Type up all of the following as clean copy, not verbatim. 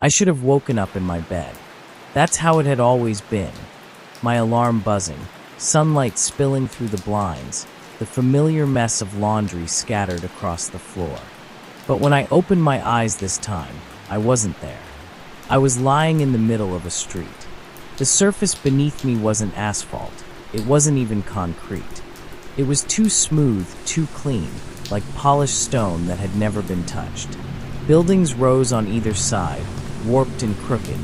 I should have woken up in my bed. That's how it had always been. My alarm buzzing, sunlight spilling through the blinds, the familiar mess of laundry scattered across the floor. But when I opened my eyes this time, I wasn't there. I was lying in the middle of a street. The surface beneath me wasn't asphalt. It wasn't even concrete. It was too smooth, too clean, like polished stone that had never been touched. Buildings rose on either side, warped and crooked,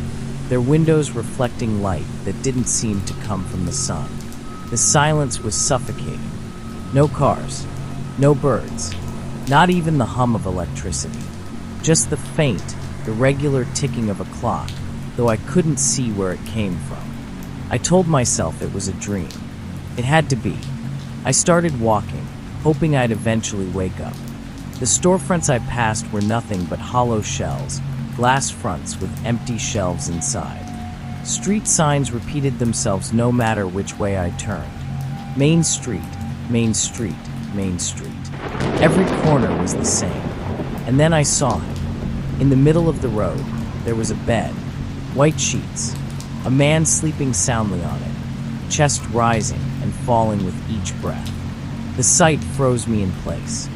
their windows reflecting light that didn't seem to come from the sun. The silence was suffocating. No cars, no birds, not even the hum of electricity. Just the faint, irregular ticking of a clock, though I couldn't see where it came from. I told myself it was a dream. It had to be. I started walking, hoping I'd eventually wake up. The storefronts I passed were nothing but hollow shells, glass fronts with empty shelves inside. Street signs repeated themselves no matter which way I turned. Main Street, Main Street, Main Street. Every corner was the same. And then I saw him. In the middle of the road, there was a bed, white sheets, a man sleeping soundly on it, chest rising and falling with each breath. The sight froze me in place.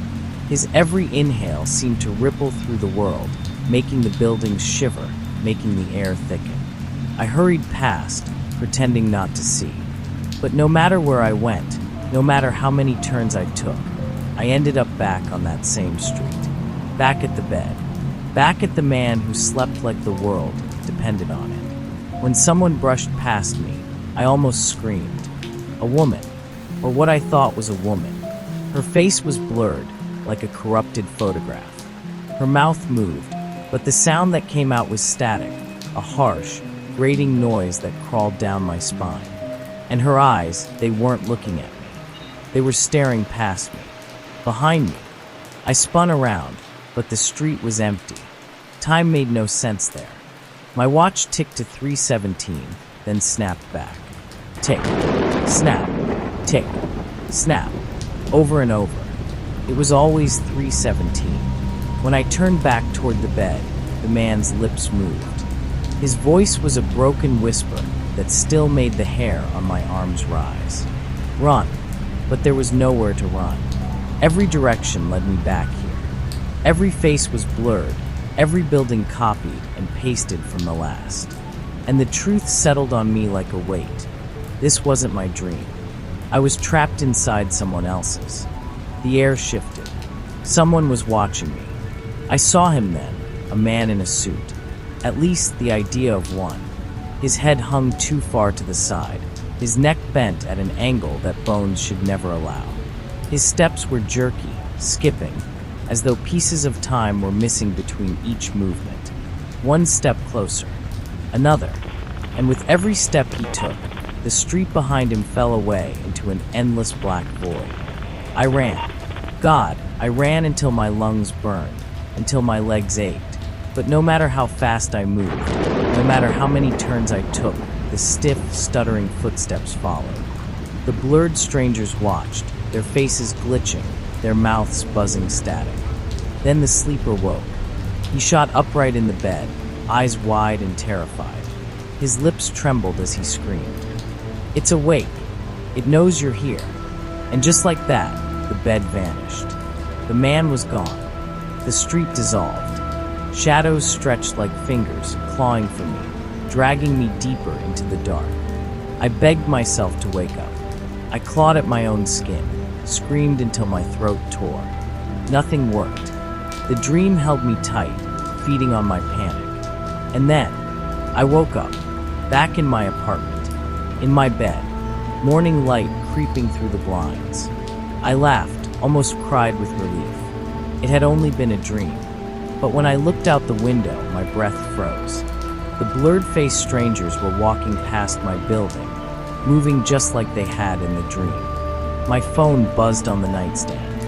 His every inhale seemed to ripple through the world, making the buildings shiver, making the air thicken. I hurried past, pretending not to see. But no matter where I went, no matter how many turns I took, I ended up back on that same street. Back at the bed. Back at the man who slept like the world depended on it. When someone brushed past me, I almost screamed. A woman, or what I thought was a woman. Her face was blurred, like a corrupted photograph. Her mouth moved, but the sound that came out was static, a harsh, grating noise that crawled down my spine. And her eyes, they weren't looking at me. They were staring past me, behind me. I spun around, but the street was empty. Time made no sense there. My watch ticked to 3:17, then snapped back. Tick, snap, tick, snap, over and over. It was always 3:17. When I turned back toward the bed, the man's lips moved. His voice was a broken whisper that still made the hair on my arms rise. Run, but there was nowhere to run. Every direction led me back here. Every face was blurred, every building copied and pasted from the last. And the truth settled on me like a weight. This wasn't my dream. I was trapped inside someone else's. The air shifted. Someone was watching me. I saw him then, a man in a suit. At least the idea of one. His head hung too far to the side, his neck bent at an angle that bones should never allow. His steps were jerky, skipping, as though pieces of time were missing between each movement. One step closer, another, and with every step he took, the street behind him fell away into an endless black void. I ran. God, I ran until my lungs burned, until my legs ached. But no matter how fast I moved, no matter how many turns I took, the stiff, stuttering footsteps followed. The blurred strangers watched, their faces glitching, their mouths buzzing static. Then the sleeper woke. He shot upright in the bed, eyes wide and terrified. His lips trembled as he screamed. It's awake. It knows you're here. And just like that, the bed vanished. The man was gone. The street dissolved. Shadows stretched like fingers, clawing for me, dragging me deeper into the dark. I begged myself to wake up. I clawed at my own skin, screamed until my throat tore. Nothing worked. The dream held me tight, feeding on my panic. And then, I woke up, back in my apartment, in my bed, morning light creeping through the blinds. I laughed, almost cried with relief. It had only been a dream. But when I looked out the window, my breath froze. The blurred-faced strangers were walking past my building, moving just like they had in the dream. My phone buzzed on the nightstand.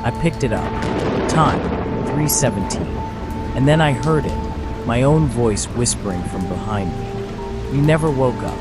I picked it up. Time, 3:17. And then I heard it, my own voice whispering from behind me. You never woke up.